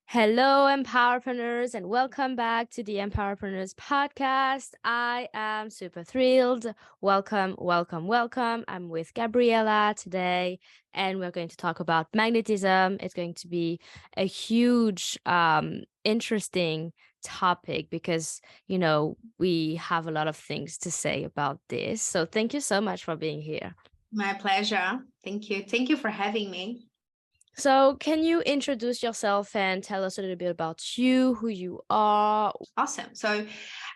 Hello, Empowerpreneurs, and welcome back to the Empowerpreneurs podcast. I am super thrilled. Welcome, welcome, welcome. I'm with Gabriela today, and we're going to talk about magnetism. It's going to be a huge, interesting topic because, we have a lot of things to say about this. So thank you so much for being here. My pleasure. Thank you. Thank you for having me. So can you introduce yourself and tell us a little bit about you, who you are? Awesome. So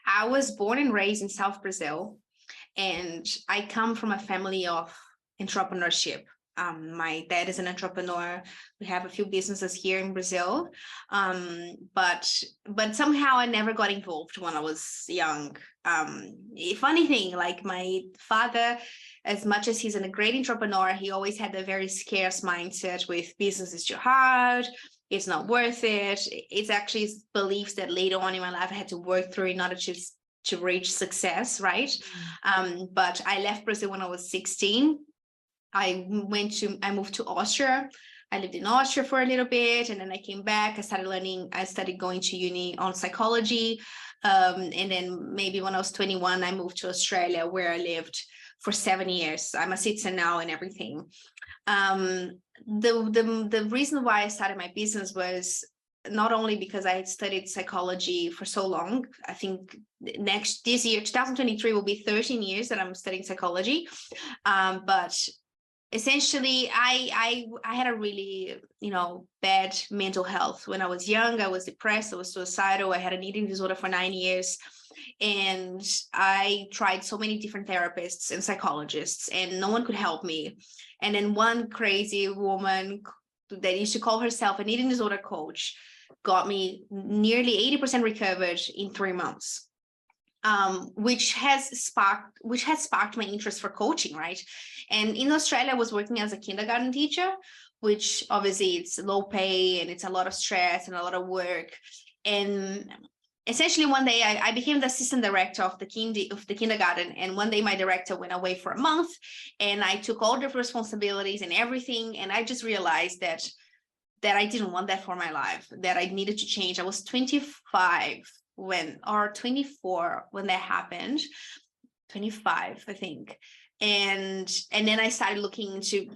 I was born and raised in South Brazil, and I come from a family of entrepreneurship. My dad is an entrepreneur. We have a few businesses here in Brazil, but somehow I never got involved when I was young. Funny thing, like my father, as much as he's a great entrepreneur, he always had a very scarce mindset with business is too hard. It's not worth it. It's actually beliefs that later on in my life I had to work through in order to reach success, right? But I left Brazil when I was 16. I moved to Austria. I lived in Austria for a little bit, and then I came back. I started going to uni on psychology. And then maybe when I was 21, I moved to Australia, where I lived for 7 years. I'm a citizen now and everything. The reason why I started my business was not only because I had studied psychology for so long. I think this year, 2023, will be 13 years that I'm studying psychology. But essentially, I had a really, bad mental health when I was young. I was depressed. I was suicidal. I had an eating disorder for 9 years. And I tried so many different therapists and psychologists, and no one could help me. And then one crazy woman that used to call herself an eating disorder coach got me nearly 80% recovered in 3 months. Which has sparked my interest for coaching, right? And in Australia, I was working as a kindergarten teacher, which obviously it's low pay and it's a lot of stress and a lot of work. And essentially one day I became the assistant director of the kindergarten. And one day my director went away for a month, and I took all the responsibilities and everything. And I just realized that I didn't want that for my life, that I needed to change. I was 25 or 24 when that happened, 25, I think. And then I started looking into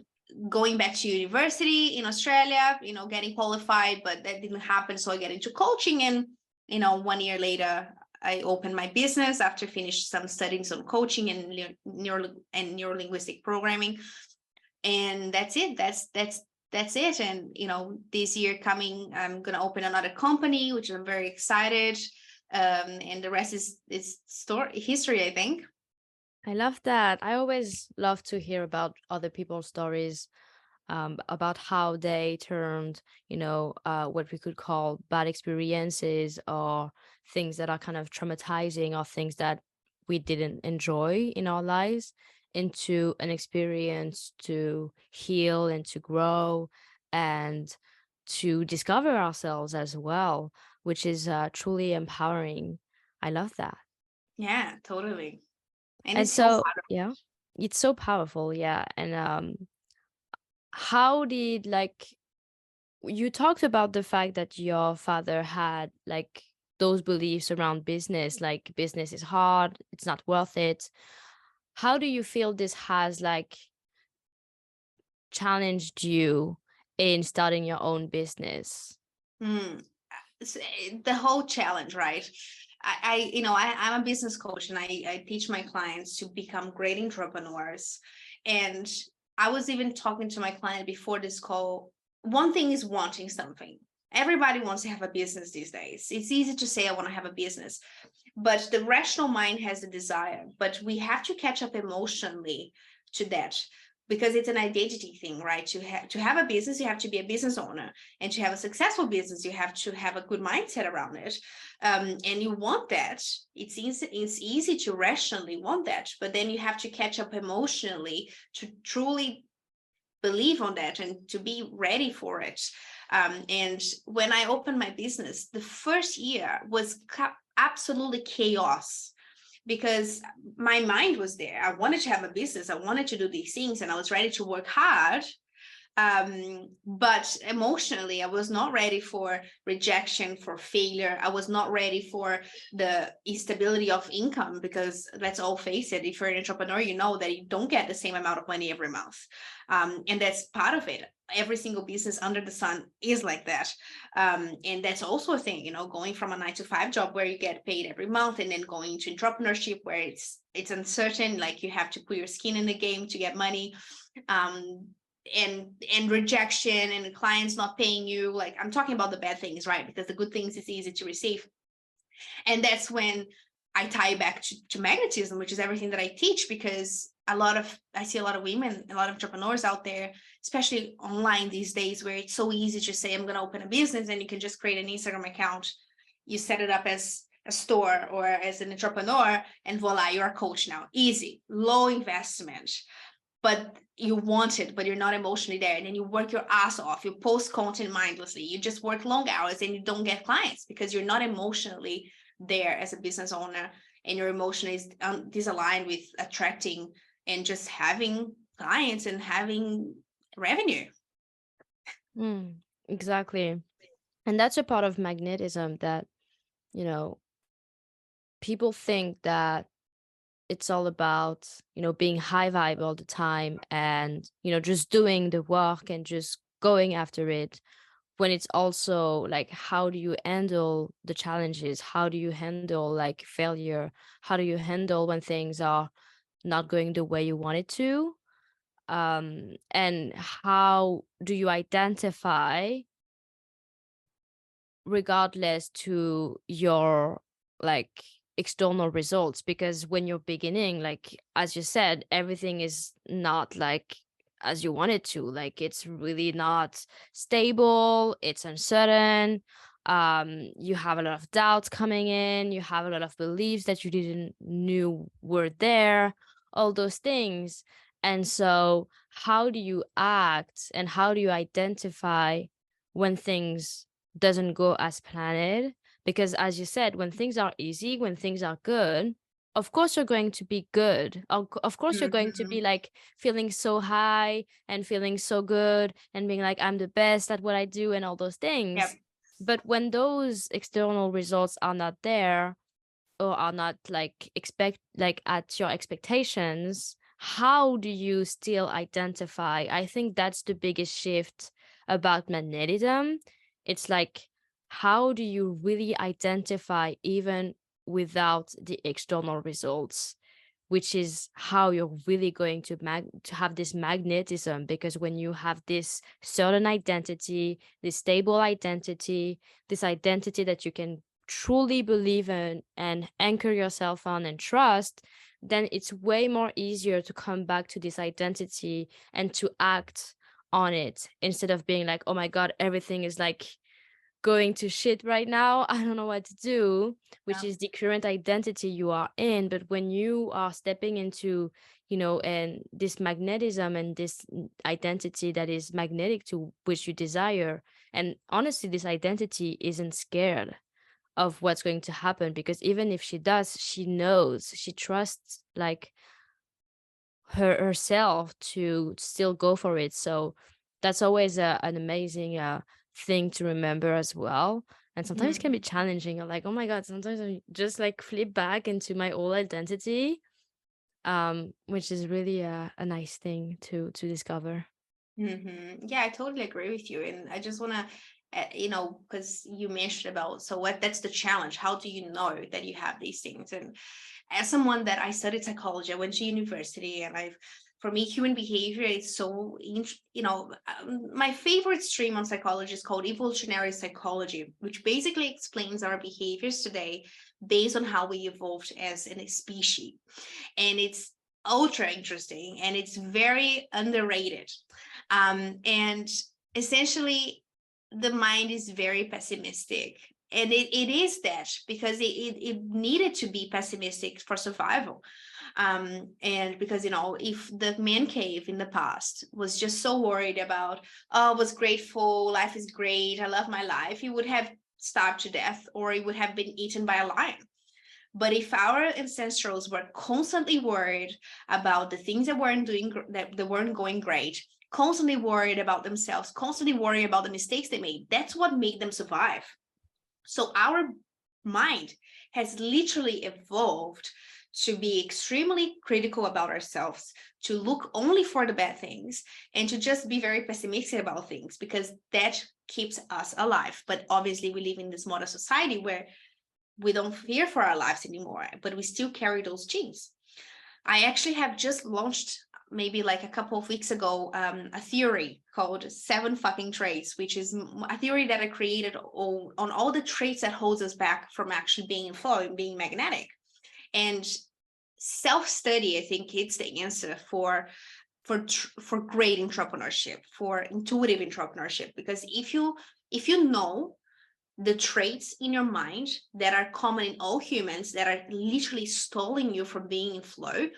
going back to university in Australia, getting qualified, but that didn't happen. So I got into coaching, and, 1 year later, I opened my business after finished some studies on coaching and neuro-linguistic programming. And that's it. That's it. And, this year coming, I'm going to open another company, which I'm very excited. And the rest is history, I think. I love that. I always love to hear about other people's stories, about how they turned, what we could call bad experiences or things that are kind of traumatizing or things that we didn't enjoy in our lives into an experience to heal and to grow and to discover ourselves as well, which is truly empowering. I love that. Yeah, totally. And And it's so so, yeah, it's so powerful. Yeah. And how did, you talked about the fact that your father had those beliefs around business, like business is hard, it's not worth it. How do you feel this has challenged you in starting your own business? the whole challenge, right? I'm a business coach, and I teach my clients to become great entrepreneurs. And I was even talking to my client before this call. One thing is wanting something. Everybody wants to have a business these days. It's easy to say I want to have a business, but the rational mind has the desire. But we have to catch up emotionally to that, because it's an identity thing, right? To have a business, you have to be a business owner, and to have a successful business, you have to have a good mindset around it. And you want that. It's easy to rationally want that, but then you have to catch up emotionally to truly believe on that and to be ready for it. And when I opened my business, the first year was absolutely chaos, because my mind was there. I wanted to have a business. I wanted to do these things, and I was ready to work hard. But emotionally, I was not ready for rejection, for failure. I was not ready for the instability of income, because let's all face it, if you're an entrepreneur, you know that you don't get the same amount of money every month. And that's part of it. Every single business under the sun is like that. And that's also a thing, going from a 9 to 5 job where you get paid every month, and then going into entrepreneurship where it's uncertain, like you have to put your skin in the game to get money. And rejection and clients not paying you. Like, I'm talking about the bad things, right? Because the good things is easy to receive. And that's when I tie back to magnetism, which is everything that I teach, because I see a lot of women, a lot of entrepreneurs out there, especially online these days, where it's so easy to say, I'm going to open a business, and you can just create an Instagram account. You set it up as a store or as an entrepreneur, and voila, you're a coach now. Easy, low investment. But you want it, but you're not emotionally there. And then you work your ass off. You post content mindlessly. You just work long hours and you don't get clients because you're not emotionally there as a business owner. And your emotion is disaligned with attracting and just having clients and having revenue. Exactly. And that's a part of magnetism that, you know, people think that it's all about, being high vibe all the time and, just doing the work and just going after it, when it's also like, how do you handle the challenges? How do you handle like failure? How do you handle when things are not going the way you want it to? And how do you identify, regardless to your like external results? Because when you're beginning, like as you said, everything is not like as you want it to. Like, it's really not stable, it's uncertain. You have a lot of doubts coming in, you have a lot of beliefs that you didn't knew were there, all those things. And so how do you act and how do you identify when things doesn't go as planned? Because as you said, when things are easy, when things are good, of course you're going to be good. Of course you're going to be like feeling so high and feeling so good and being like, I'm the best at what I do and all those things. Yep. But when those external results are not there, or are not like at your expectations, how do you still identify? I think that's the biggest shift about magnetism. It's like, how do you really identify even without the external results, which is how you're really going to have this magnetism? Because when you have this certain identity, this stable identity, this identity that you can truly believe in and anchor yourself on and trust, then it's way more easier to come back to this identity and to act on it, instead of being like, oh my God, everything is like going to shit right now, I don't know what to do, which is the current identity you are in. But when you are stepping into, and this magnetism and this identity that is magnetic to which you desire, and honestly, this identity isn't scared of what's going to happen, because even if she does, she knows, she trusts like herself to still go for it. So that's always an amazing thing to remember as well. And sometimes it can be challenging. I'm like, oh my God, sometimes I just like flip back into my old identity, which is really a nice thing to discover. Yeah, I totally agree with you. And I just want to, because you mentioned about, so what, that's the challenge. How do you know that you have these things? And as someone that I studied psychology, I went to university, and for me, human behavior is so, my favorite stream on psychology is called evolutionary psychology, which basically explains our behaviors today based on how we evolved as a species. And it's ultra interesting, and it's very underrated. And essentially, the mind is very pessimistic. And it is that because it needed to be pessimistic for survival. And because, if the man cave in the past was just so worried about, oh, was grateful, life is great, I love my life, he would have starved to death, or he would have been eaten by a lion. But if our ancestors were constantly worried about the things that weren't going great, constantly worried about themselves, constantly worried about the mistakes they made. That's what made them survive. So our mind has literally evolved to be extremely critical about ourselves, to look only for the bad things, and to just be very pessimistic about things, because that keeps us alive. But obviously, we live in this modern society where we don't fear for our lives anymore, but we still carry those genes. I actually have just launched, maybe like a couple of weeks ago, a theory called 7 fucking traits, which is a theory that I created on all the traits that holds us back from actually being in flow and being magnetic. And self-study, I think it's the answer for great entrepreneurship, for intuitive entrepreneurship. Because if you know the traits in your mind that are common in all humans, that are literally stalling you from being in flow,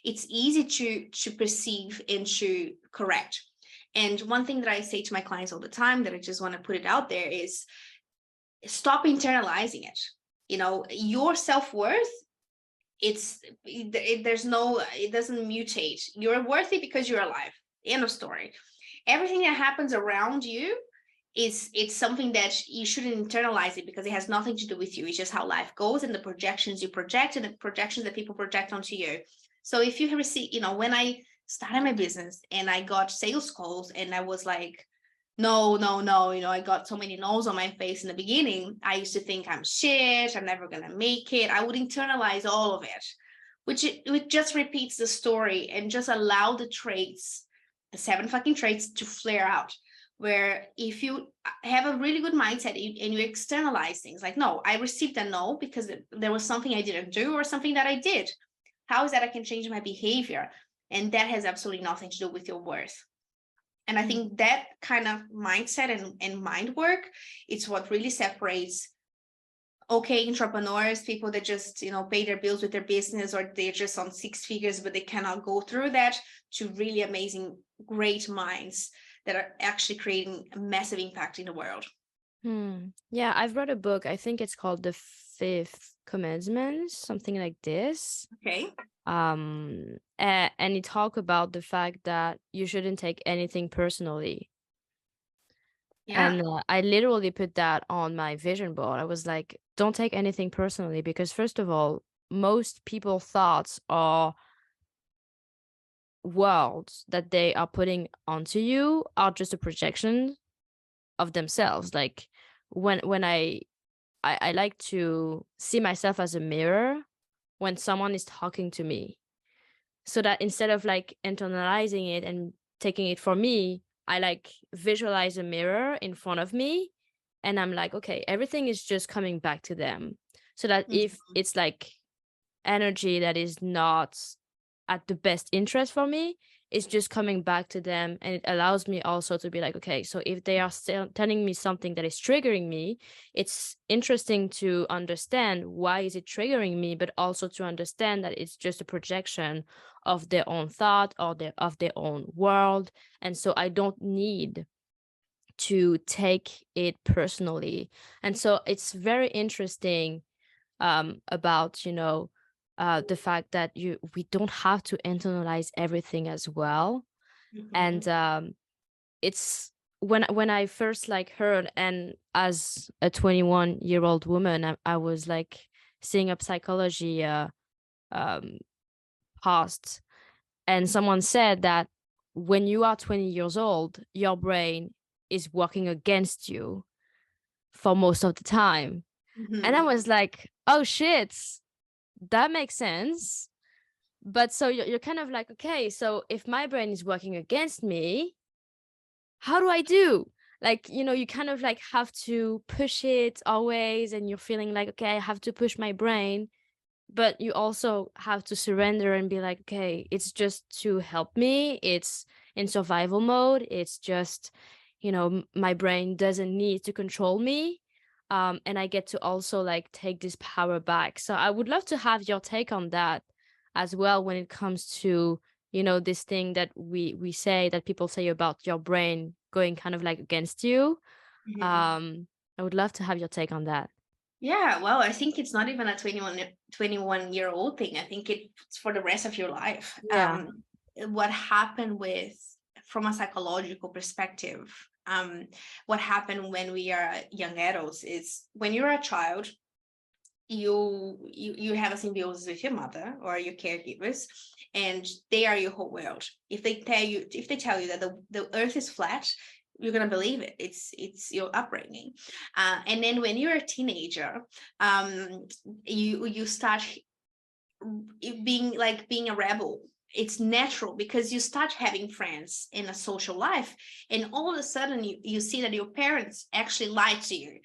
it's easy to perceive and to correct. And one thing that I say to my clients all the time, that I just want to put it out there, is stop internalizing it. Your self-worth, it doesn't mutate. You're worthy because you're alive. End of story. Everything that happens around you, it's something that you shouldn't internalize it, because it has nothing to do with you. It's just how life goes, and the projections you project, and the projections that people project onto you. So if you receive, when I started my business and I got sales calls and I was like, no, I got so many no's on my face in the beginning. I used to think I'm shit, I'm never gonna make it. I would internalize all of it, which just repeats the story and just allow the traits, the 7 fucking traits, to flare out. Where if you have a really good mindset and you externalize things, like, no, I received a no because there was something I didn't do or something that I did. How is that I can change my behavior? And that has absolutely nothing to do with your worth. And I think that kind of mindset and mind work, it's what really separates okay entrepreneurs, people that just pay their bills with their business, or they're just on 6 figures but they cannot go through that, to really amazing, great minds that are actually creating a massive impact in the world. Yeah, I've read a book. I think it's called The Fifth Commandment, something like this. Okay. And it talk about the fact that you shouldn't take anything personally. Yeah. And I literally put that on my vision board. I was like, don't take anything personally, because first of all, most people's thoughts are worlds that they are putting onto you are just a projection of themselves. Like when I like to see myself as a mirror when someone is talking to me, so that instead of like internalizing it and taking it for me, I like visualize a mirror in front of me, and I'm like, okay, everything is just coming back to them. So that if it's like energy that is not at the best interest for me, it's just coming back to them. And it allows me also to be like, okay, so if they are still telling me something that is triggering me, it's interesting to understand why is it triggering me, but also to understand that it's just a projection of their own thought or of their own world. And so I don't need to take it personally. And so it's very interesting about the fact that we don't have to internalize everything as well. And it's when I first like heard, and as a 21-year-old woman, I was like seeing a psychology past, and someone said that when you are 20 years old, your brain is working against you for most of the time. And I was like, oh shit, that makes sense. But so you're kind of like, okay, so if my brain is working against me, how do I do? Like, you kind of like have to push it always, and you're feeling like, okay, I have to push my brain. But you also have to surrender and be like, okay, it's just to help me. It's in survival mode. It's just, my brain doesn't need to control me. And I get to also like take this power back. So I would love to have your take on that as well, when it comes to, this thing that we say, that people say about your brain going kind of like against you. I would love to have your take on that. Yeah, well, I think it's not even a 21-year-old thing. I think it's for the rest of your life. Yeah. What happened with from a psychological perspective, what happened when we are young adults is when you're a child, you have a symbiosis with your mother or your caregivers, and they are your whole world. If they tell you that the earth is flat, you're going to believe it. It's your upbringing. And then when you're a teenager, you start being a rebel. It's natural because you start having friends in a social life, and all of a sudden you see that your parents actually lied to you.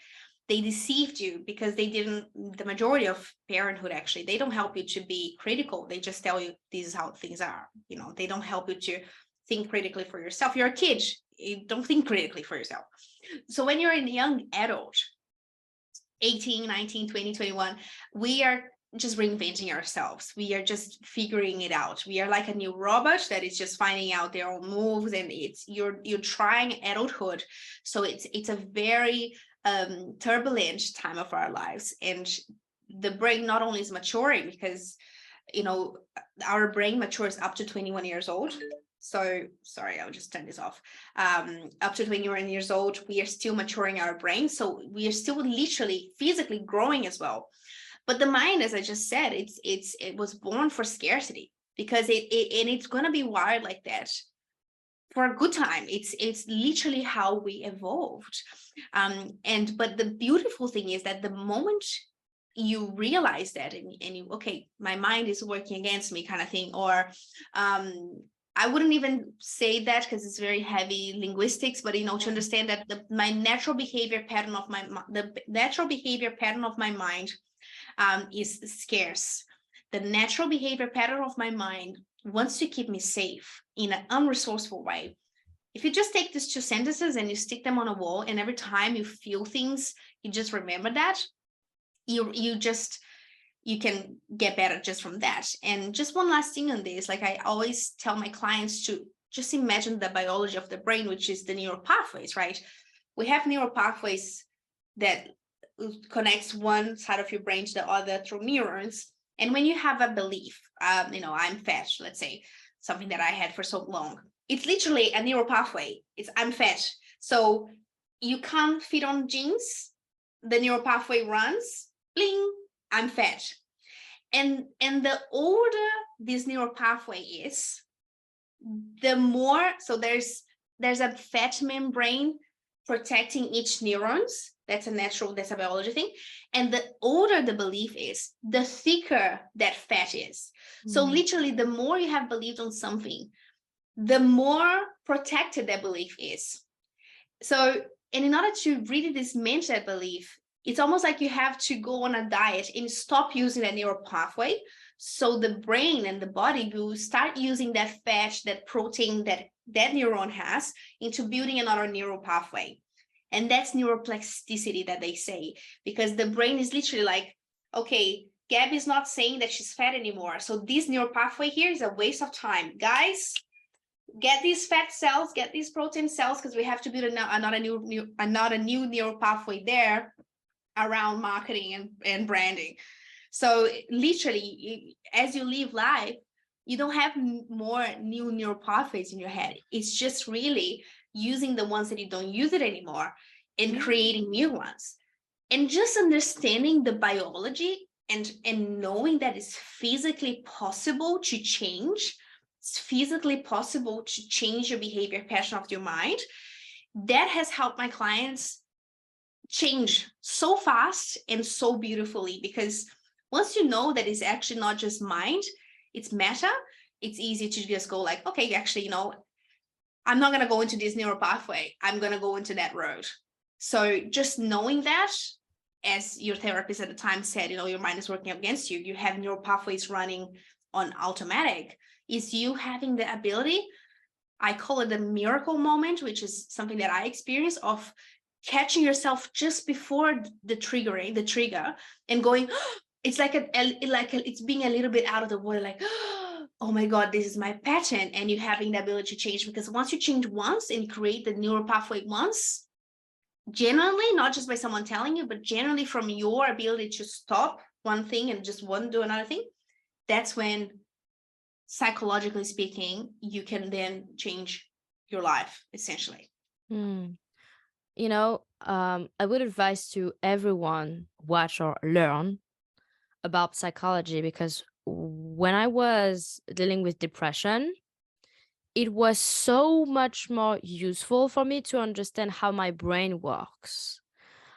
They deceived you because the majority of parenthood, actually, they don't help you to be critical. They just tell you this is how things are. They don't help you to think critically for yourself. You're a kid. You don't think critically for yourself. So when you're a young adult, 18, 19, 20, 21, we are just reinventing ourselves. We are just figuring it out. We are like a new robot that is just finding out their own moves, and you're trying adulthood. So it's a very turbulent time of our lives, and the brain not only is maturing, because our brain matures up to 21 years old. So sorry, I'll just turn this off. Up to 21 years old, we are still maturing our brain, so we are still literally physically growing as well. But the mind, as I just said, it was born for scarcity, because it's going to be wired like that for a good time. It's literally how we evolved. But the beautiful thing is that the moment you realize that, and you, okay, my mind is working against me, kind of thing, or I wouldn't even say that because it's very heavy linguistics, but to understand that the natural behavior pattern of my mind is scarce. The natural behavior pattern of my mind wants to keep me safe in an unresourceful way. If you just take these two sentences and you stick them on a wall, and every time you feel things, you just remember that, you can get better just from that. And just one last thing on this, like I always tell my clients to just imagine the biology of the brain, which is the neural pathways, right? We have neural pathways that connects one side of your brain to the other through neurons. And when you have a belief, I'm fat, let's say, something that I had for so long, it's literally a neural pathway. It's I'm fat. So you can't fit on jeans. The neural pathway runs, bling, I'm fat. And the older this neural pathway is, the more, so there's a fat membrane protecting each neurons. That's a biology thing. And the older the belief is, the thicker that fat is. So literally, the more you have believed on something, the more protected that belief is. So, and in order to really dismantle that belief, it's almost like you have to go on a diet and stop using that neural pathway. So the brain and the body will start using that fat, that protein that neuron has, into building another neural pathway. And that's neuroplasticity that they say, because the brain is literally like, okay, Gab is not saying that she's fat anymore. So this neural pathway here is a waste of time. Guys, get these fat cells, get these protein cells, because we have to build another new neural pathway there around marketing and branding. So literally, as you live life, you don't have more new neural pathways in your head. It's just really using the ones that you don't use it anymore and creating new ones. And just understanding the biology and knowing that it's physically possible to change. It's physically possible to change your behavior pattern of your mind. That has helped my clients change so fast and so beautifully, because once you know that it's actually not just mind, it's matter, it's easy to just go like, okay, actually, I'm not going to go into this neural pathway. I'm going to go into that road. So just knowing that, as your therapist at the time said, your mind is working against you. You have neural pathways running on automatic. Is you having the ability, I call it the miracle moment, which is something that I experienced, of catching yourself just before the trigger, and going, it's like it's being a little bit out of the water, like, oh my God, this is my pattern. And you having the ability to change, because once you change once and create the neural pathway once, generally, not just by someone telling you, but generally from your ability to stop one thing and just do another thing, that's when, psychologically speaking, you can then change your life, essentially. Mm. You know, I would advise to everyone watch or learn about psychology, because when I was dealing with depression, it was so much more useful for me to understand how my brain works.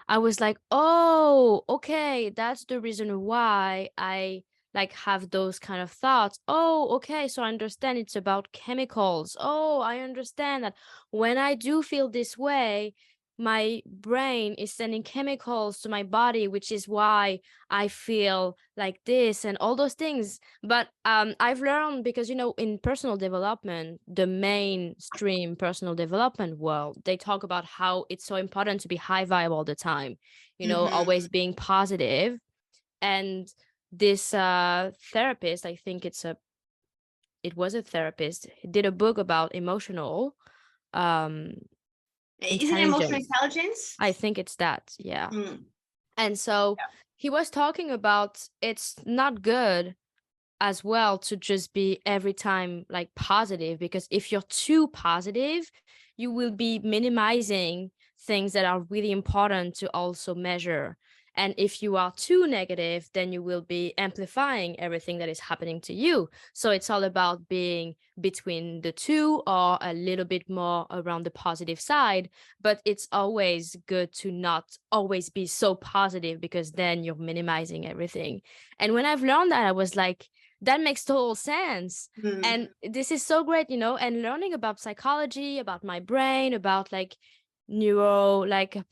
I was like, oh, okay, that's the reason why I like have those kind of thoughts. Oh, okay, so I understand it's about chemicals. Oh, I understand that when I do feel this way, my brain is sending chemicals to my body, which is why I feel like this and all those things. But I've learned, because in personal development, the mainstream personal development world, they talk about how it's so important to be high vibe all the time, always being positive. And this therapist, I think it was a therapist, did a book about emotional um Is it emotional intelligence. intelligence? I think it's that, yeah. Mm. And so Yeah. he was talking about it's not good as well to just be every time like positive, because if you're too positive, you will be minimizing things that are really important to also measure. And if you are too negative, then you will be amplifying everything that is happening to you. So it's all about being between the two, or a little bit more around the positive side. But it's always good to not always be so positive, because then you're minimizing everything. And when I've learned that, I was like, that makes total sense. Mm. And this is so great, and learning about psychology, about my brain, about like neurology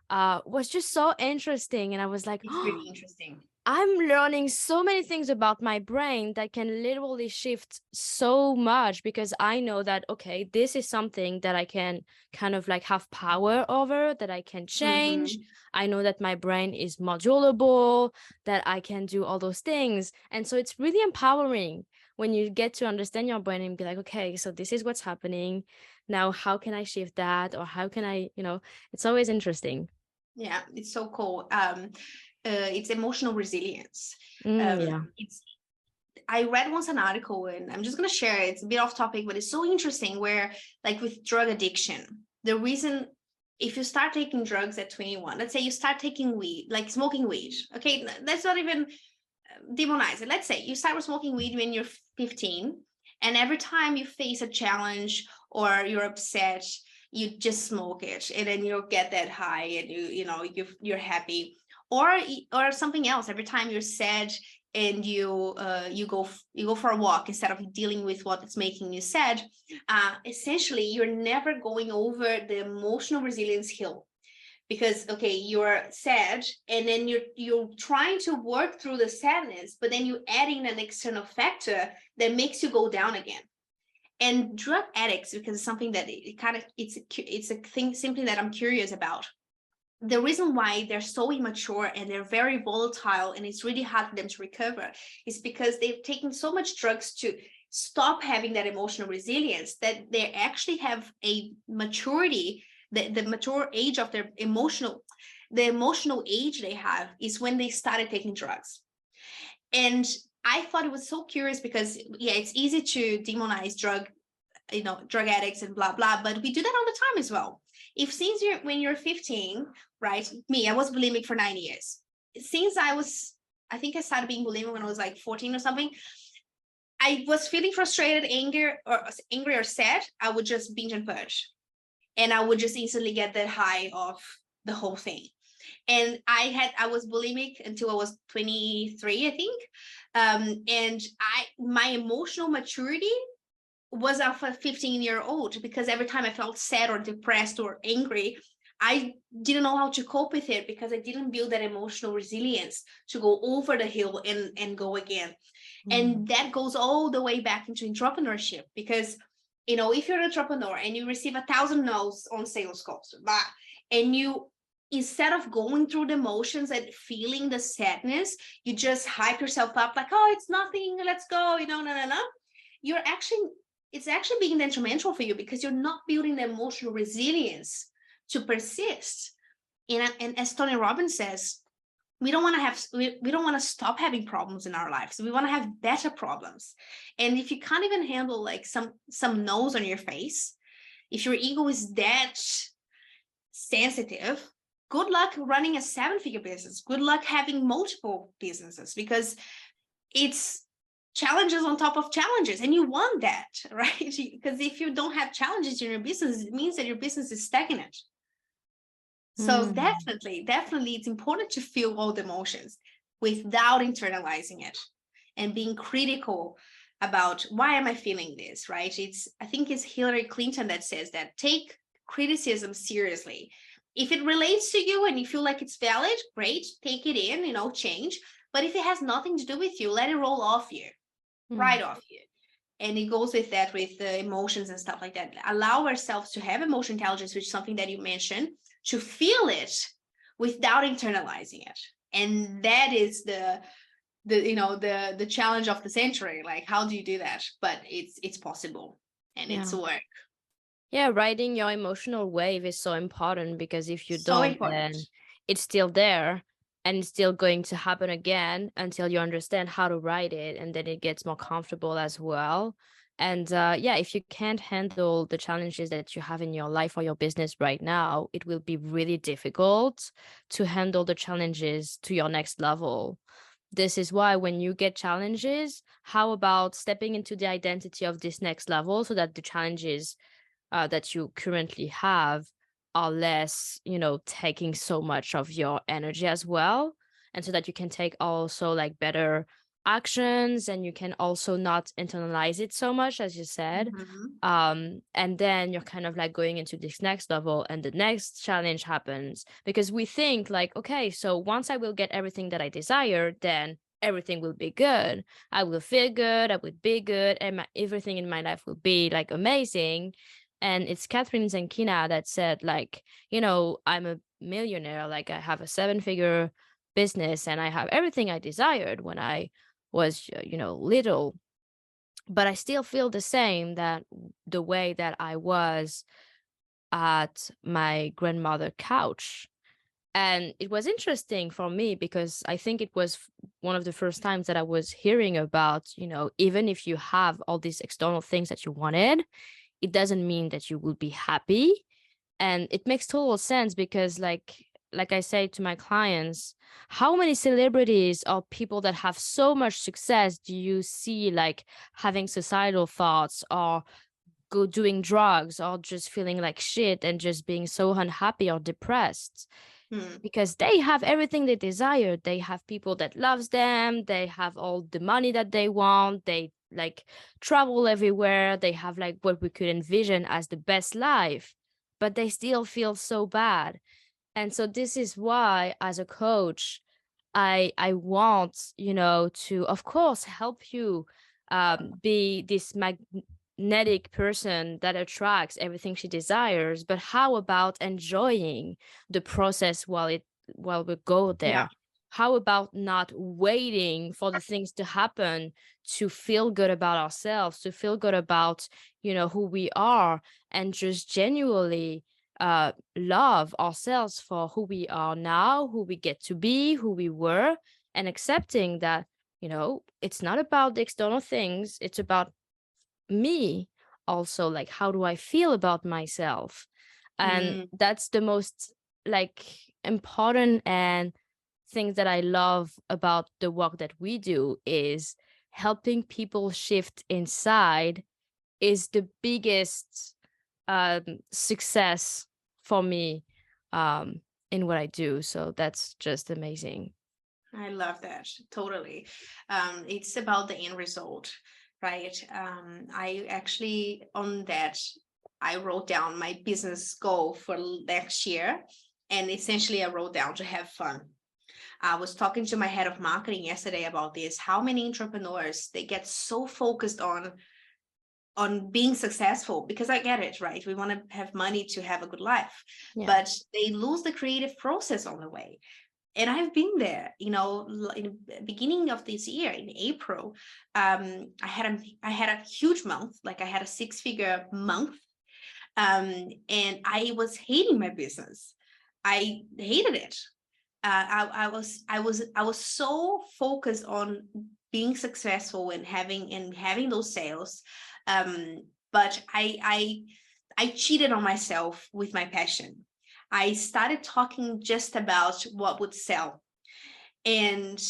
was just so interesting. And I was like, It's really interesting. I'm learning so many things about my brain that can literally shift so much, because I know that, okay, this is something that I can kind of like have power over, that I can change. I know that my brain is modulable, that I can do all those things. And so it's really empowering when you get to understand your brain and be like, okay, so this is what's happening. Now, how can I shift that? Or how can I, it's always interesting. Yeah, it's so cool. It's emotional resilience. Yeah. I read once an article, and I'm just going to share it. It's a bit off topic, but it's so interesting, where like with drug addiction, the reason, if you start taking drugs at 21, let's say you start taking weed, like smoking weed. Okay, let's not even demonize it. Let's say you start smoking weed when you're 15, and every time you face a challenge or you're upset, you just smoke it, and then you'll get that high, and you're happy. Or something else, every time you're sad and you go for a walk, instead of dealing with what's making you sad, essentially you're never going over the emotional resilience hill. Because okay, you're sad, and then you're trying to work through the sadness, but then you're adding an external factor that makes you go down again. And drug addicts, because it's something that it's a thing simply that I'm curious about, the reason why they're so immature and they're very volatile, and it's really hard for them to recover, is because they've taken so much drugs to stop having that emotional resilience, that they actually have a maturity, the mature age of their the emotional age they have is when they started taking drugs. And I thought it was so curious, because yeah, it's easy to demonize drug addicts and blah blah, but we do that all the time as well. If since when you're 15, right? Me, I was bulimic for 9 years. Since I think I started being bulimic when I was like 14 or something. I was feeling frustrated, angry or sad, I would just binge and purge, and I would just instantly get that high of the whole thing. And I was bulimic until I was 23, I think. And my emotional maturity was of a 15-year-old, because every time I felt sad or depressed or angry, I didn't know how to cope with it, because I didn't build that emotional resilience to go over the hill and go again. And that goes all the way back into entrepreneurship, because if you're an entrepreneur and you receive 1,000 no's on sales calls, and you, instead of going through the motions and feeling the sadness, you just hype yourself up like, oh, it's nothing, let's go, no. It's actually being detrimental for you, because you're not building the emotional resilience to persist. And as Tony Robbins says, we don't want to have, we don't want to stop having problems in our lives. We want to have better problems. And if you can't even handle like some no's on your face, if your ego is that sensitive, good luck running a 7-figure business. Good luck having multiple businesses, because it's challenges on top of challenges, and you want that, right? Because if you don't have challenges in your business, it means that your business is stagnant. So Mm. definitely it's important to feel all the emotions without internalizing it and being critical about, why am I feeling this, right? I think it's Hillary Clinton that says that, take criticism seriously. If it relates to you and you feel like it's valid, great, take it in, change. But if it has nothing to do with you, let it roll off you, Mm. right off you. And it goes with that, with the emotions and stuff like that. Allow ourselves to have emotion intelligence, which is something that you mentioned, to feel it without internalizing it. And that is the challenge of the century. Like, how do you do that? But it's possible, and it's Yeah. work. Yeah, riding your emotional wave is so important, because if you So don't, important. then it's still there and it's still going to happen again until you understand how to ride it, and then it gets more comfortable as well. And yeah, if you can't handle the challenges that you have in your life or your business right now, it will be really difficult to handle the challenges to your next level. This is why when you get challenges, how about stepping into the identity of this next level so that the challenges that you currently have are less, taking so much of your energy as well. And so that you can take also like better actions, and you can also not internalize it so much, as you said. Mhm. And then you're kind of like going into this next level, and the next challenge happens, because we think like, okay, so once I will get everything that I desire, then everything will be good. I will feel good, I will be good, and everything in my life will be like amazing. And it's Catherine Zenkina that said, like, I'm a millionaire, like I have a 7-figure business and I have everything I desired when I was, little. But I still feel the same, that the way that I was at my grandmother couch. And it was interesting for me, because I think it was one of the first times that I was hearing about, even if you have all these external things that you wanted, it doesn't mean that you will be happy. And it makes total sense, because like I say to my clients, how many celebrities or people that have so much success do you see like having suicidal thoughts, or go doing drugs, or just feeling like shit and just being so unhappy or depressed? Hmm. Because they have everything they desire. They have people that loves them, they have all the money that they want, they like travel everywhere, they have like what we could envision as the best life, but they still feel so bad. And so this is why, as a coach, I want, to of course help you be this magnetic person that attracts everything she desires. But how about enjoying the process while we go Yeah. there? How about not waiting for the things to happen to feel good about ourselves, to feel good about, who we are, and just genuinely love ourselves for who we are now, who we get to be, who we were, and accepting that, it's not about the external things, it's about me also. Like, how do I feel about myself? And Mm. that's the most like important and things that I love about the work that we do, is helping people shift inside is the biggest success for me um, in what I do. So that's just amazing. I love that. Totally. It's about the end result, right? I actually, on that, I wrote down my business goal for next year. And essentially, I wrote down to have fun. I was talking to my head of marketing yesterday about this. How many entrepreneurs, they get so focused on being successful, because I get it, right? We want to have money to have a good life, Yeah. but they lose the creative process on the way. And I've been there, in the beginning of this year, in April. I had a huge month, like I had a 6-figure month. And I was hating my business. I hated it. I was so focused on being successful and having those sales, but I cheated on myself with my passion. I started talking just about what would sell, and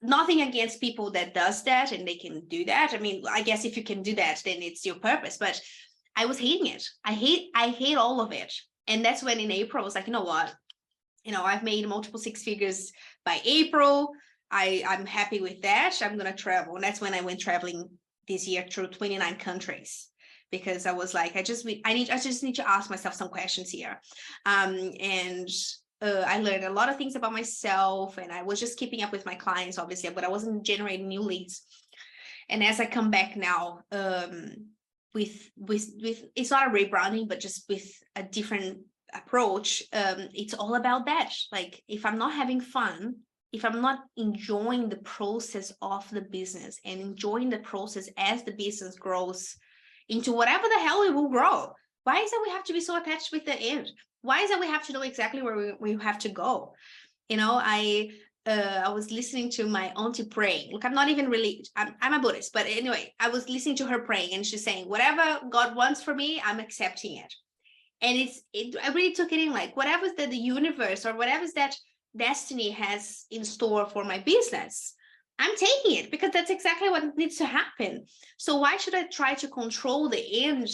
nothing against people that does that and they can do that. I mean, I guess if you can do that, then it's your purpose. But I was hating it. I hate all of it. And that's when in April I was like, you know what? I've made multiple six figures by April. I'm happy with that. I'm gonna travel. And that's when I went traveling this year through 29 countries, because I was like, I just need to ask myself some questions here. And I learned a lot of things about myself, and I was just keeping up with my clients, obviously, but I wasn't generating new leads. And as I come back now, with it's not a rebranding, but just with a different approach, it's all about that. Like, if I'm not having fun, if I'm not enjoying the process of the business and enjoying the process as the business grows into whatever the hell it will grow, why is that we have to be so attached with the end? Why is that we have to know exactly where we have to go? I was listening to my auntie praying. Look, I'm not even really, I'm a Buddhist, but anyway, I was listening to her praying, and she's saying, whatever God wants for me, I'm accepting it. And I really took it in, like, whatever's that the universe or whatever's that destiny has in store for my business, I'm taking it, because that's exactly what needs to happen. So why should I try to control the end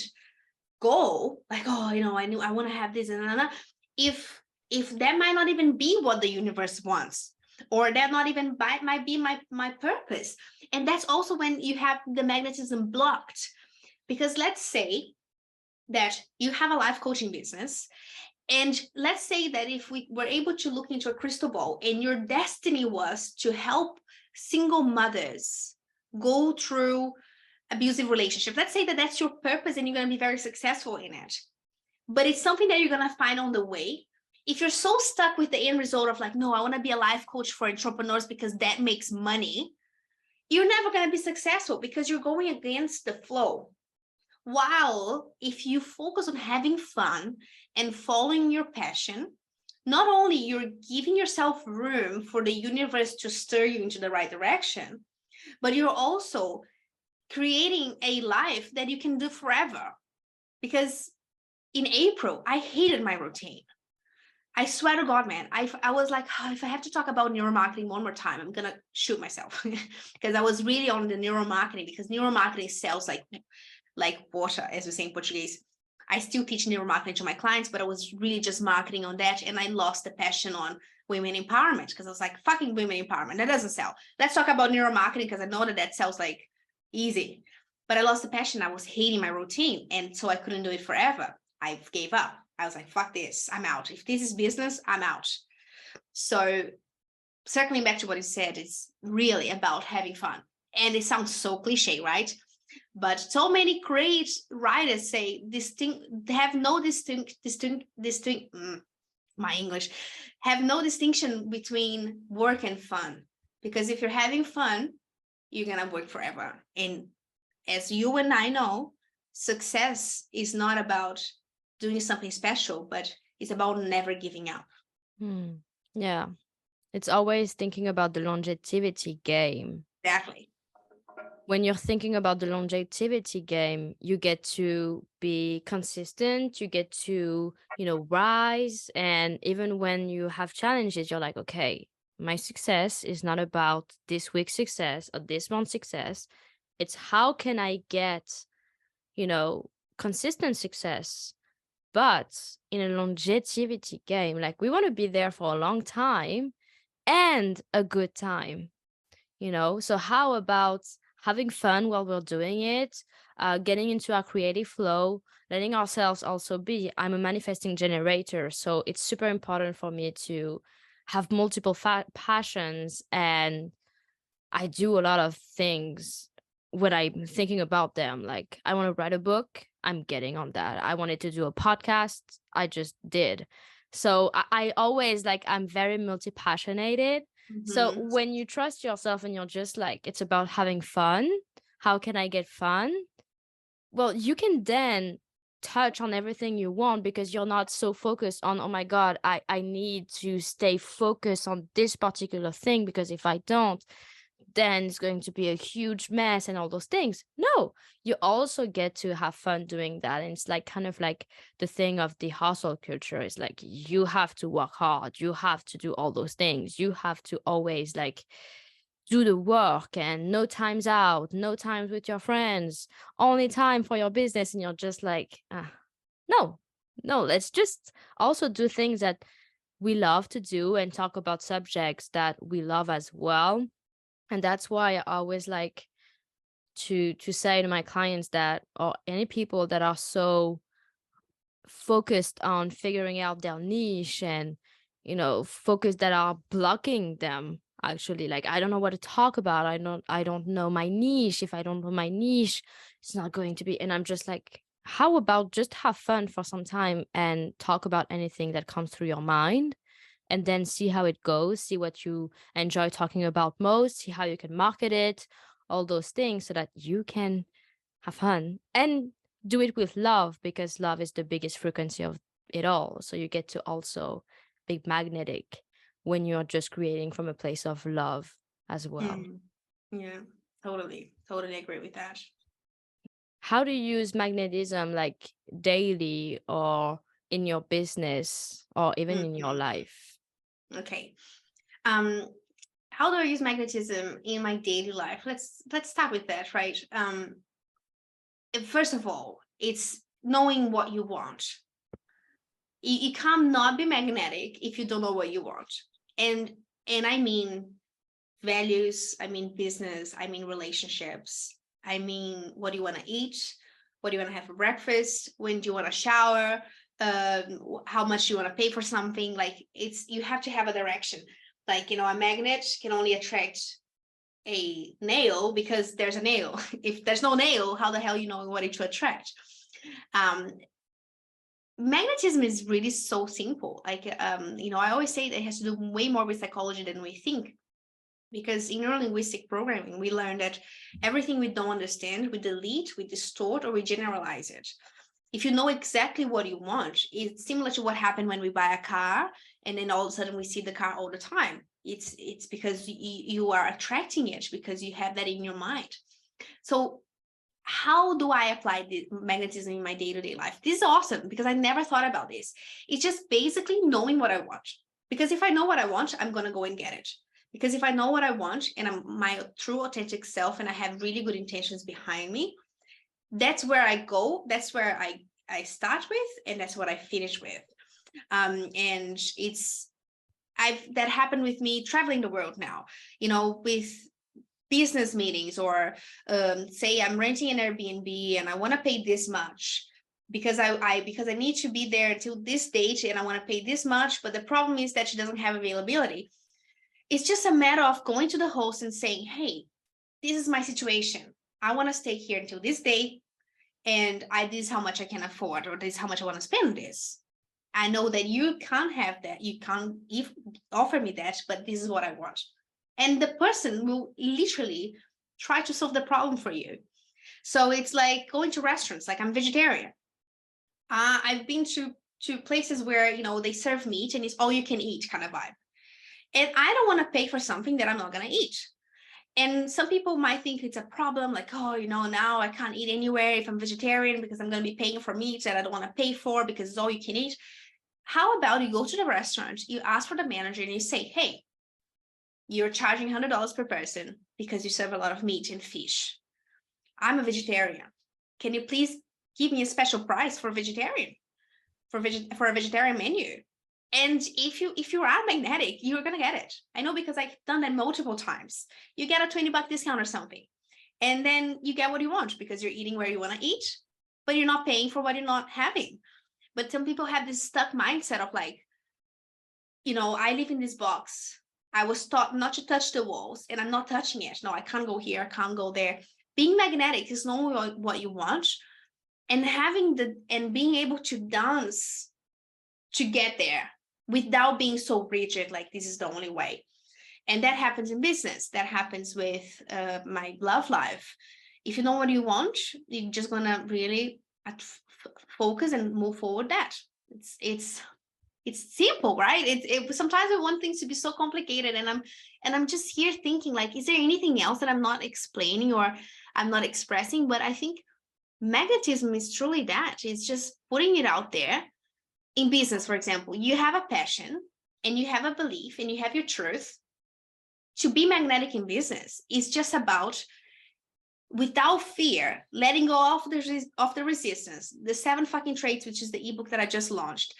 goal? Like, oh, I want to have this and if that might not even be what the universe wants, or that not even might be my purpose. And that's also when you have the magnetism blocked. Because let's say that you have a life coaching business, and let's say that if we were able to look into a crystal ball and your destiny was to help single mothers go through abusive relationship, let's say that that's your purpose and you're going to be very successful in it, but it's something that you're going to find on the way. If you're so stuck with the end result of like, no, I want to be a life coach for entrepreneurs because that makes money, you're never going to be successful, because you're going against the flow. While if you focus on having fun and following your passion, not only you're giving yourself room for the universe to stir you into the right direction, but you're also creating a life that you can do forever. Because in April, I hated my routine. I swear to God, man, I was like, oh, if I have to talk about neuromarketing one more time, I'm going to shoot myself. Because I was really on the neuromarketing, because neuromarketing sells like water, as we say in Portuguese. I still teach neuromarketing to my clients, but I was really just marketing on that. And I lost the passion on women empowerment, because I was like, fucking women empowerment, that doesn't sell. Let's talk about neuromarketing, because I know that sells like easy. But I lost the passion. I was hating my routine. And so I couldn't do it forever. I gave up. I was like, fuck this, I'm out. If this is business, I'm out. So circling back to what you said, it's really about having fun. And it sounds so cliche, right? But so many great writers say have no distinction between work and fun. Because if you're having fun, you're gonna work forever. And as you and I know, success is not about doing something special, but it's about never giving up. Yeah, it's always thinking about the longevity game. Exactly. When you're thinking about the longevity game, you get to be consistent, you get to, rise. And even when you have challenges, you're like, okay, my success is not about this week's success or this month's success. It's how can I get, consistent success, but in a longevity game. Like, we want to be there for a long time and a good time, So how about having fun while we're doing it, getting into our creative flow, letting ourselves also be. I'm a manifesting generator, so it's super important for me to have multiple passions, and I do a lot of things when I'm thinking about them. Like, I want to write a book, I'm getting on that. I wanted to do a podcast, I just did. So I always, like, I'm very multi-passionated. So when you trust yourself and you're just like, it's about having fun, how can I get fun? Well, you can then touch on everything you want, because you're not so focused on, oh my God, I need to stay focused on this particular thing, because if I don't, then it's going to be a huge mess and all those things. No, you also get to have fun doing that. And it's like kind of like the thing of the hustle culture is like, you have to work hard, you have to do all those things, you have to always like do the work, and no times out, no times with your friends, only time for your business. And you're just like, no, no, let's just also do things that we love to do and talk about subjects that we love as well. And that's why I always like to say to my clients that, or any people that are so focused on figuring out their niche, and focused, that are blocking them, actually, like, I don't know what to talk about, I don't know my niche. If I don't know my niche, it's not going to be. And I'm just like, how about just have fun for some time and talk about anything that comes through your mind, and then see how it goes, see what you enjoy talking about most, see how you can market it, all those things, so that you can have fun and do it with love, because love is the biggest frequency of it all. So you get to also be magnetic when you're just creating from a place of love as well. Yeah, totally agree with that. How do you use magnetism, like daily or in your business or even in your life? Okay. How do I use magnetism in my daily life? Let's start with that, right? First of all, it's knowing what you want. You can't not be magnetic if you don't know what you want. And I mean values, I mean business, I mean relationships, I mean what do you want to eat, what do you want to have for breakfast, when do you want to shower, how much you want to pay for something. Like, it's, you have to have a direction. Like, a magnet can only attract a nail because there's a nail. If there's no nail, how the hell you know what it to attract? Magnetism is really so simple. Like, I always say that it has to do way more with psychology than we think. Because in neurolinguistic programming, we learn that everything we don't understand, we delete, we distort, or we generalize it. If you know exactly what you want, it's similar to what happened when we buy a car and then all of a sudden we see the car all the time. It's because you are attracting it because you have that in your mind. So how do I apply the magnetism in my day-to-day life? This is awesome because I never thought about this. It's just basically knowing what I want. Because if I know what I want, I'm going to go and get it. Because if I know what I want and I'm my true authentic self and I have really good intentions behind me, that's where I go. That's where I start with, and that's what I finish with. And that happened with me traveling the world now, with business meetings, or say I'm renting an Airbnb and I want to pay this much because I need to be there until this date and I want to pay this much. But the problem is that she doesn't have availability. It's just a matter of going to the host and saying, hey, this is my situation. I want to stay here until this day. And this is how much I can afford, or this is how much I want to spend on this. I know that you can't have that. You can't offer me that, but this is what I want. And the person will literally try to solve the problem for you. So it's like going to restaurants. Like, I'm vegetarian. I've been to places where, they serve meat and it's all you can eat kind of vibe. And I don't want to pay for something that I'm not going to eat. And some people might think it's a problem, like, oh, now I can't eat anywhere if I'm vegetarian because I'm going to be paying for meat that I don't want to pay for because it's all you can eat. How about you go to the restaurant, you ask for the manager and you say, hey, you're charging $100 per person because you serve a lot of meat and fish. I'm a vegetarian. Can you please give me a special price for a vegetarian, for a vegetarian menu? And if you are magnetic, you're going to get it. I know because I've done that multiple times. You get a $20 discount or something. And then you get what you want because you're eating where you want to eat, but you're not paying for what you're not having. But some people have this stuck mindset of like, I live in this box. I was taught not to touch the walls and I'm not touching it. No, I can't go here. I can't go there. Being magnetic is knowing what you want and being able to dance to get there without being so rigid, like this is the only way. And that happens in business. That happens with my love life. If you know what you want, you're just gonna really focus and move forward. That it's simple, right? Sometimes I want things to be so complicated, and I'm just here thinking, like, is there anything else that I'm not explaining or I'm not expressing? But I think magnetism is truly that. It's just putting it out there. In business, for example, you have a passion and you have a belief and you have your truth. To be magnetic in business is just about, without fear, letting go of the resistance, the 7 fucking traits, which is the ebook that I just launched.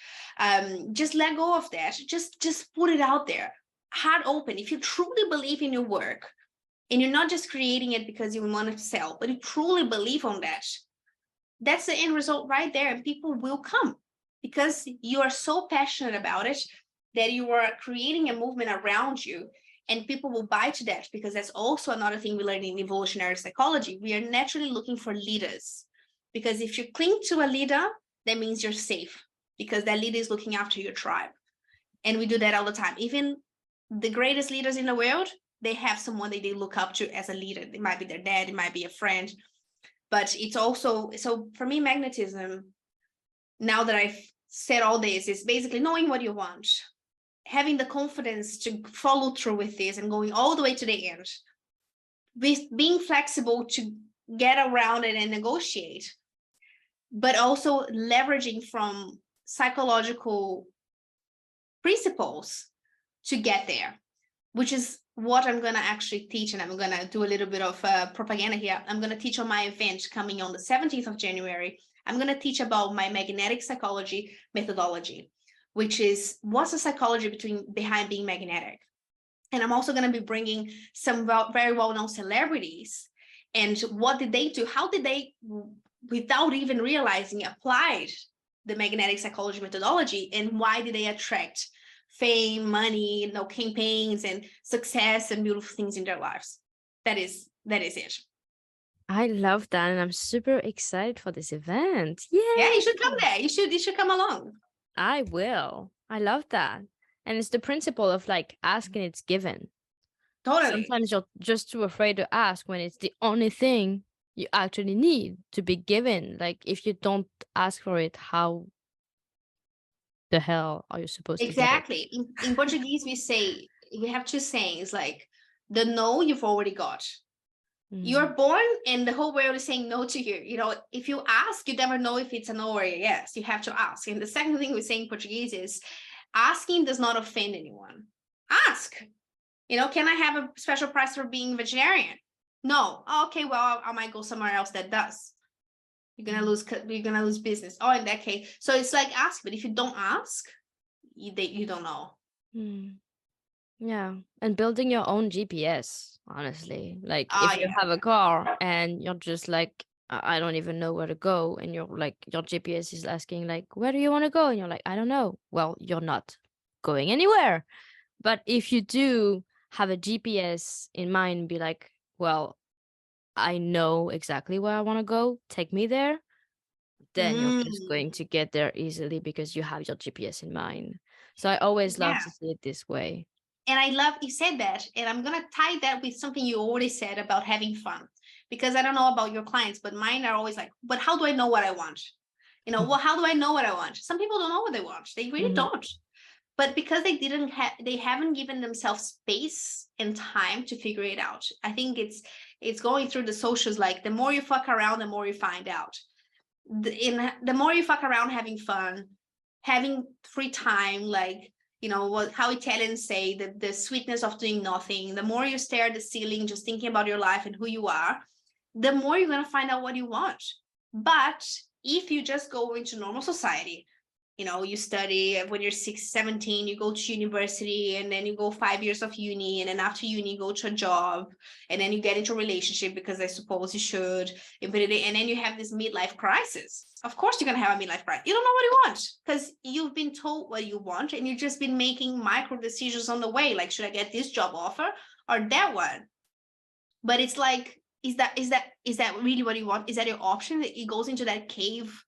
Just let go of that. Just put it out there, heart open. If you truly believe in your work, and you're not just creating it because you want to sell, but you truly believe on that, that's the end result right there, and people will come because you are so passionate about it that you are creating a movement around you, and people will buy to that. Because that's also another thing we learned in evolutionary psychology. We are naturally looking for leaders, because if you cling to a leader, that means you're safe, because that leader is looking after your tribe. And we do that all the time. Even the greatest leaders in the world, they have someone that they look up to as a leader. It might be their dad, it might be a friend, but it's also, so for me, magnetism, now that I've said all this, is basically knowing what you want, having the confidence to follow through with this and going all the way to the end, with being flexible to get around it and negotiate, but also leveraging from psychological principles to get there, which is what I'm going to actually teach. And I'm going to do a little bit of propaganda here. I'm going to teach on my event coming on the 17th of January. I'm going to teach about my magnetic psychology methodology, which is what's the psychology behind being magnetic. And I'm also going to be bringing some very well-known celebrities, and what did they do? How did they, without even realizing, applied the magnetic psychology methodology, and why did they attract fame, money, campaigns and success and beautiful things in their lives? That is it. I love that, and I'm super excited for this event. Yeah, you should come there. You should come along. I will. I love that. And it's the principle of like asking, it's given. Totally. Sometimes you're just too afraid to ask when it's the only thing you actually need to be given. Like, if you don't ask for it, how the hell are you supposed to get it? Exactly. In Portuguese, we have 2 sayings, like, the no you've already got. You're born and the whole world is saying no to you. If you ask, you never know if it's a no or a yes. You have to ask. And the second thing we say in Portuguese is, asking does not offend anyone. Ask. Can I have a special price for being vegetarian? No. Okay, well, I might go somewhere else that does. You're gonna lose business. Oh, in that case. So it's like, ask, but if you don't ask, you don't know. Yeah. And building your own GPS, honestly. Like, if you have a car and you're just like, I don't even know where to go, and you're like, your GPS is asking like, where do you want to go? And you're like, I don't know. Well, you're not going anywhere. But if you do have a GPS in mind, be like, well, I know exactly where I want to go, take me there, then you're just going to get there easily because you have your GPS in mind. So I always love to see it this way. And I love you said that, and I'm going to tie that with something you already said about having fun, because I don't know about your clients, but mine are always like, but how do I know what I want? Well, how do I know what I want? Some people don't know what they want. They really don't. But because they haven't given themselves space and time to figure it out. I think it's going through the socials, like, the more you fuck around, the more you find out. The more you fuck around having fun, having free time, like, how Italians say, the sweetness of doing nothing, the more you stare at the ceiling just thinking about your life and who you are, the more you're going to find out what you want. But if you just go into normal society, you study when you're 17, you go to university, and then you go 5 years of uni, and then after uni you go to a job, and then you get into a relationship because I suppose you should, and then you have this midlife crisis. Of course you're going to have a midlife crisis. You don't know what you want because you've been told what you want, and you've just been making micro decisions on the way, like, should I get this job offer or that one? But it's like, is that really what you want? Is that your option? It goes into that cave.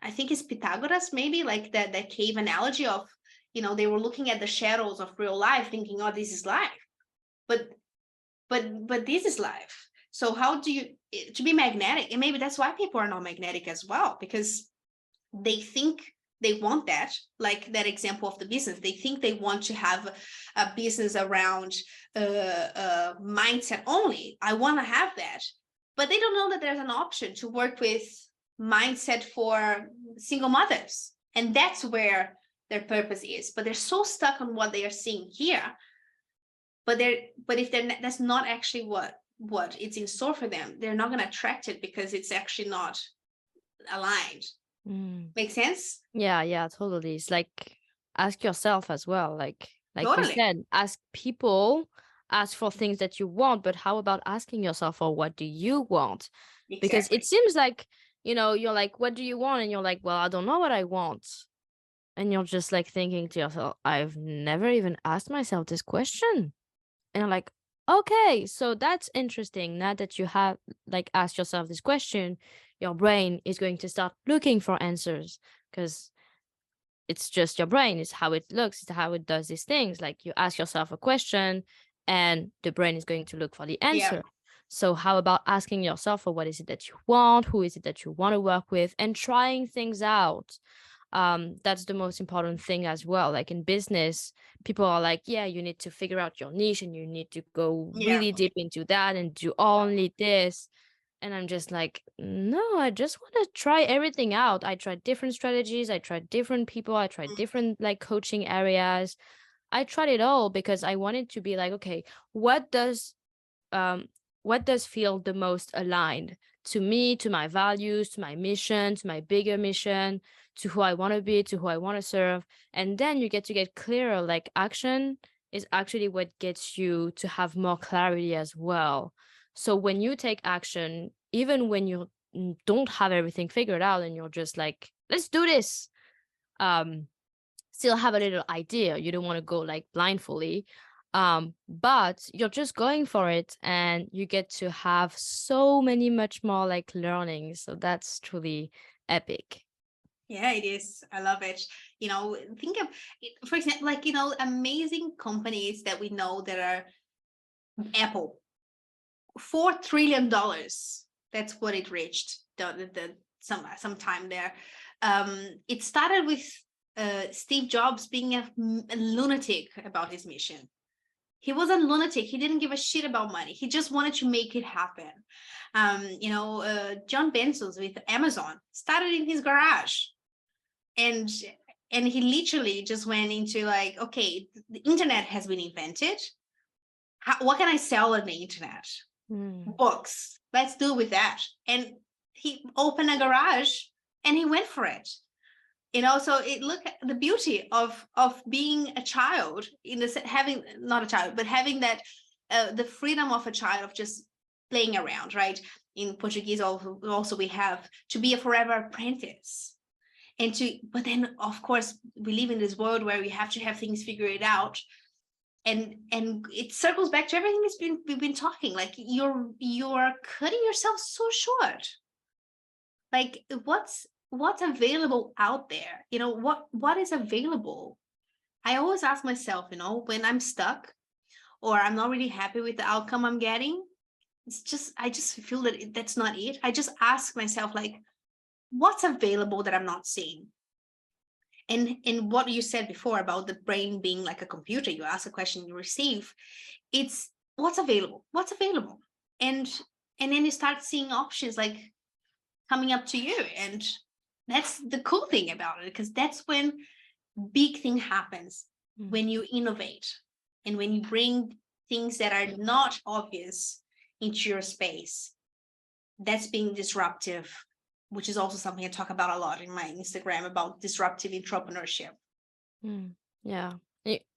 I think it's Pythagoras, maybe, like that cave analogy of, they were looking at the shadows of real life thinking, oh, this is life. But this is life. So how do you, to be magnetic, and maybe that's why people are not magnetic as well, because they think they want that, like that example of the business. They think they want to have a business around mindset only. I want to have that, but they don't know that there's an option to work with mindset for single mothers, and that's where their purpose is. But they're so stuck on what they are seeing here. But if that's not actually what it's in store for them, they're not going to attract it because it's actually not aligned. Make sense? Yeah, totally. It's like, ask yourself as well, like you Totally. said, ask people, ask for things that you want, but how about asking yourself, for what do you want? Because Exactly. it seems like, you're like, what do you want? And you're like, well, I don't know what I want. And you're just like thinking to yourself, I've never even asked myself this question. And you're like, okay, so that's interesting. Now that you have like asked yourself this question, your brain is going to start looking for answers, because it's just your brain. It's how it looks. It's how it does these things. Like, you ask yourself a question and the brain is going to look for the answer. So how about asking yourself, for what is it that you want? Who is it that you want to work with? And trying things out. That's the most important thing as well. Like in business, people are like, yeah, you need to figure out your niche and you need to go really deep into that and do only this. And I'm just like, no, I just want to try everything out. I tried different strategies. I tried different people. I tried different like coaching areas. I tried it all because I wanted to be like, okay, what does feel the most aligned to me, to my values, to my mission, to my bigger mission, to who I want to be, to who I want to serve. And then you get clearer. Like, action is actually what gets you to have more clarity as well. So when you take action, even when you don't have everything figured out and you're just like, let's do this, still have a little idea. You don't want to go like blindfoldly, but you're just going for it and you get to have so many much more like learnings. So that's truly epic. Yeah, it is. I love it. Think of it, for example, like, amazing companies that we know that are Apple, $4 trillion. That's what it reached some time there. It started with Steve Jobs being a lunatic about his mission. He was a lunatic. He didn't give a shit about money. He just wanted to make it happen. John Bezos with Amazon started in his garage, and he literally just went into like, okay, the internet has been invented. What can I sell on the internet? Books. Let's do with that. And he opened a garage and he went for it. So look at the beauty of being a child, having not a child, but having that the freedom of a child of just playing around, right? In Portuguese also we have to be a forever apprentice. But then of course we live in this world where we have to have things figured out. And it circles back to everything we've been talking. Like, you're cutting yourself so short. Like, what's available out there? What is available? I always ask myself, when I'm stuck or I'm not really happy with the outcome I'm getting, I just feel that that's not it. I just ask myself, like, what's available that I'm not seeing? And what you said before about the brain being like a computer, you ask a question, you receive. It's what's available, and then you start seeing options like coming up to you, and that's the cool thing about it, because that's when big thing happens. When you innovate and when you bring things that are not obvious into your space, that's being disruptive, which is also something I talk about a lot in my Instagram, about disruptive entrepreneurship. Yeah.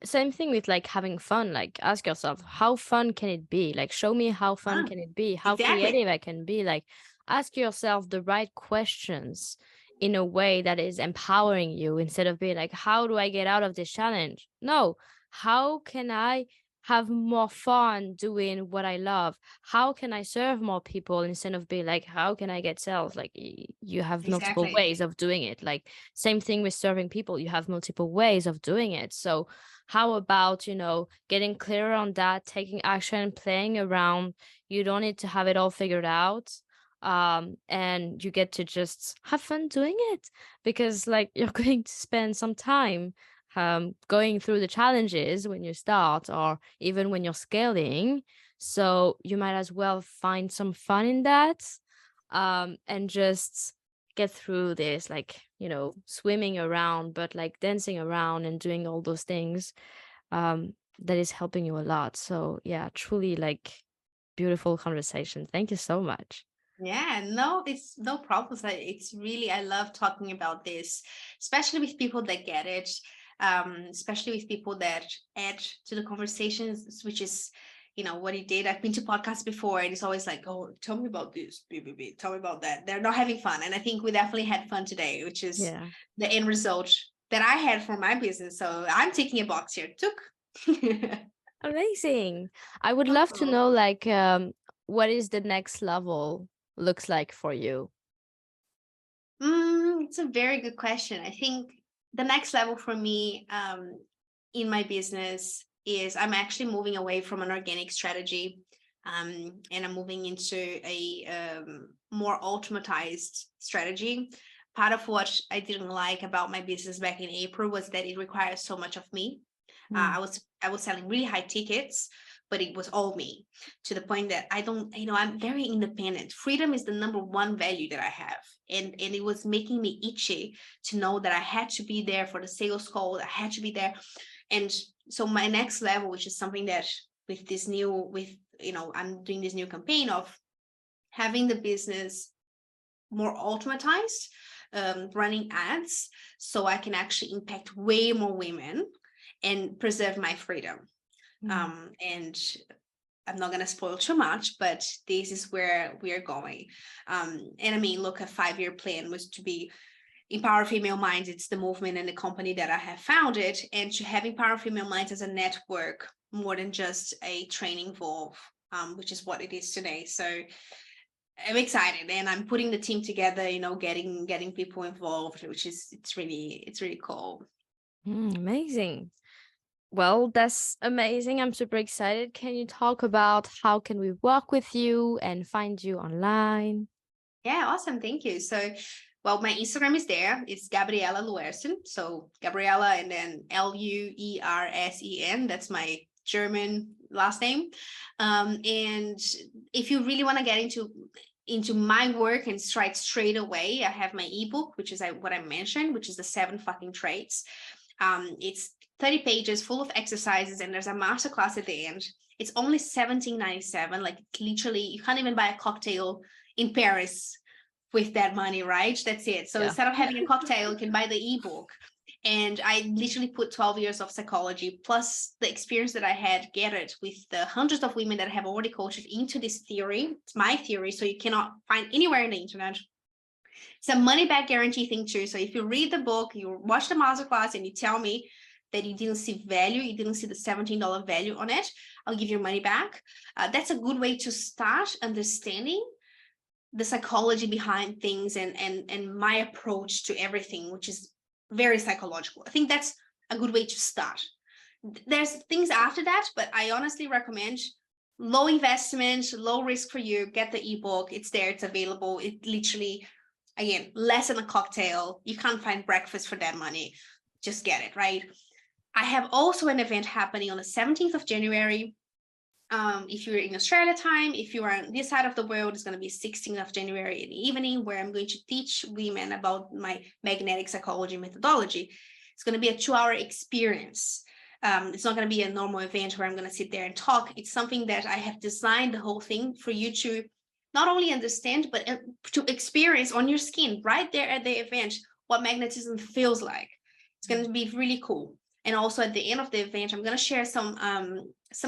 Same thing with like having fun. Like, ask yourself, how fun can it be? Like, show me how fun can it be? How creative I can be? Like, ask yourself the right questions in a way that is empowering you, instead of being like, how do I get out of this challenge? No, how can I have more fun doing what I love? How can I serve more people, instead of being like, how can I get sales? Like, you have multiple ways of doing it. Like, same thing with serving people. You have multiple ways of doing it. So how about, getting clearer on that, taking action, playing around. You don't need to have it all figured out. and you get to just have fun doing it, because like you're going to spend some time going through the challenges when you start, or even when you're scaling. So you might as well find some fun in that, and just get through this, like, swimming around, but like dancing around and doing all those things, that is helping you a lot. So yeah, truly like beautiful conversation. Thank you so much. Yeah, no, it's no problems. It's really, I love talking about this, especially with people that get it, especially with people that add to the conversations, which is, what he did. I've been to podcasts before, and it's always like, oh, tell me about this, tell me about that. They're not having fun. And I think we definitely had fun today, which is Yeah. the end result that I had for my business. So I'm taking a box here. Took. Amazing. I would love to Awesome. know, like, what is the next level looks like for you? It's a very good question. I think the next level for me in my business is I'm actually moving away from an organic strategy, and I'm moving into a more automatized strategy. Part of what I didn't like about my business back in April was that it requires so much of me. Mm. I was selling really high tickets, but it was all me, to the point that I don't, I'm very independent. Freedom is the number one value that I have. And it was making me itchy to know that I had to be there for the sales call. I had to be there. And so my next level, which is something that I'm doing this new campaign of having the business more automatized, running ads, so I can actually impact way more women and preserve my freedom. Mm. And I'm not going to spoil too much, but this is where we're going. And I mean, look, a 5-year plan was to be Empower Female Minds. It's the movement and the company that I have founded, and to have Empower Female Minds as a network more than just a training Volve, which is what it is today. So I'm excited, and I'm putting the team together, getting people involved, which is, it's really cool. Amazing. Well, that's amazing. I'm super excited. Can you talk about how can we work with you and find you online? Yeah, awesome. Thank you. So, well, my Instagram is there. It's Gabriela Luersen. So Gabriela and then Luersen. That's my German last name. And if you really want to get into my work and strike straight away, I have my ebook, which is what I mentioned, which is the 7 fucking traits. It's 30 pages full of exercises, and there's a masterclass at the end. It's only $17.97. Like, literally, you can't even buy a cocktail in Paris with that money, right? That's it. So Yeah. instead of having a cocktail, you can buy the ebook. And I literally put 12 years of psychology plus the experience that I had gathered with the hundreds of women that have already coached into this theory. It's my theory, so you cannot find anywhere in the internet. It's a money back guarantee thing too. So if you read the book, you watch the masterclass, and you tell me that you didn't see value, you didn't see the $17 value on it, I'll give you money back. That's a good way to start understanding the psychology behind things, and my approach to everything, which is very psychological. I think that's a good way to start. There's things after that, but I honestly recommend low investment, low risk for you. Get the ebook. It's there. It's available. It literally, again, less than a cocktail. You can't find breakfast for that money. Just get it, right? I have also an event happening on the 17th of January. If you're in Australia time, if you are on this side of the world, it's going to be 16th of January in the evening, where I'm going to teach women about my magnetic psychology methodology. It's going to be a 2-hour experience. It's not going to be a normal event where I'm going to sit there and talk. It's something that I have designed the whole thing for you to not only understand, but to experience on your skin right there at the event what magnetism feels like. It's going to be really cool. And also at the end of the event, I'm going to share some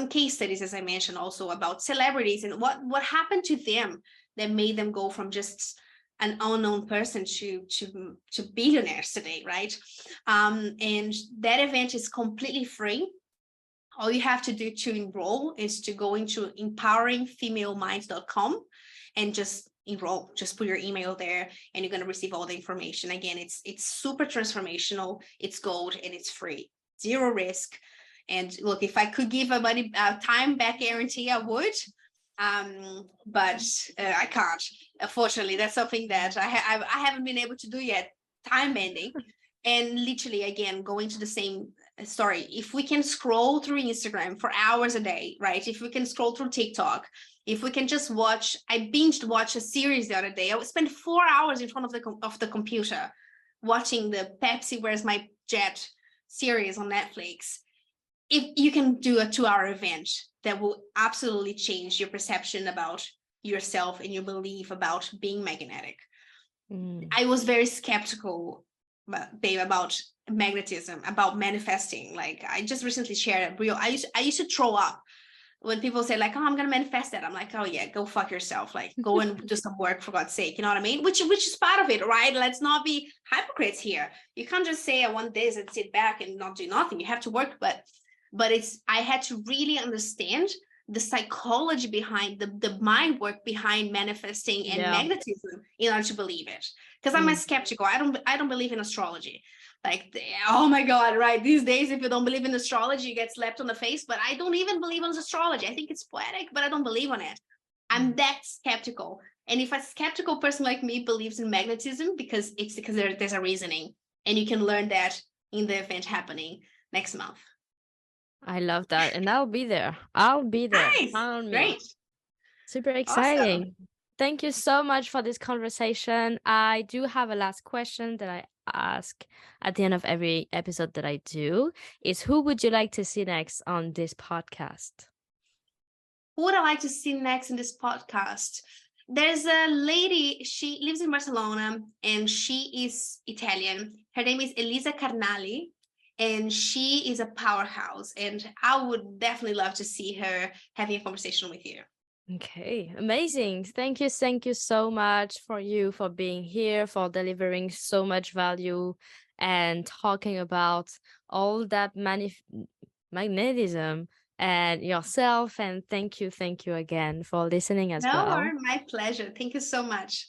case studies, as I mentioned, also about celebrities and what happened to them that made them go from just an unknown person to billionaires today, right? And that event is completely free. All you have to do to enroll is to go into empoweringfemaleminds.com and just enroll. Just put your email there, and you're going to receive all the information. Again, it's super transformational. It's gold, and it's free. Zero risk. And look, if I could give a time back guarantee, I would. But I can't. Unfortunately, that's something that I haven't been able to do yet. Time bending, and literally again going to the same story. If we can scroll through Instagram for hours a day, right? If we can scroll through TikTok, if we can just watch, I binged watch a series the other day. I would spend 4 hours in front of the computer watching the Pepsi Where's My Jet series on Netflix. If you can do a 2-hour event that will absolutely change your perception about yourself and your belief about being magnetic. I was very skeptical, babe, about magnetism, about manifesting. Like I just recently shared a reel. I used to throw up when people say like, oh, I'm gonna manifest that. I'm like, oh yeah, go fuck yourself. Like go and do some work for God's sake. You know what I mean? Which is part of it, right? Let's not be hypocrites here. You can't just say I want this and sit back and not do nothing. You have to work, but I had to really understand the psychology behind the mind work behind manifesting and magnetism in order to believe it. Because I'm a skeptical. I don't believe in astrology. Like, oh my God, right? These days, if you don't believe in astrology, you get slapped on the face. But I don't even believe in astrology. I think it's poetic, but I don't believe on it. I'm that skeptical. And if a skeptical person like me believes in magnetism, because there's a reasoning, and you can learn that in the event happening next month. I love that. And I'll be there. I'll be there. Nice. Great. Super exciting. Awesome. Thank you so much for this conversation. I do have a last question that I ask at the end of every episode that I do is, who would you like to see next on this podcast? Who would I like to see next in this podcast? There's a lady, she lives in Barcelona and she is Italian. Her name is Elisa Carnali. And she is a powerhouse, and I would definitely love to see her having a conversation with you. Okay, amazing. Thank you so much for being here, for delivering so much value and talking about all that magnetism and yourself. And thank you again for listening as well. No, my pleasure. Thank you so much.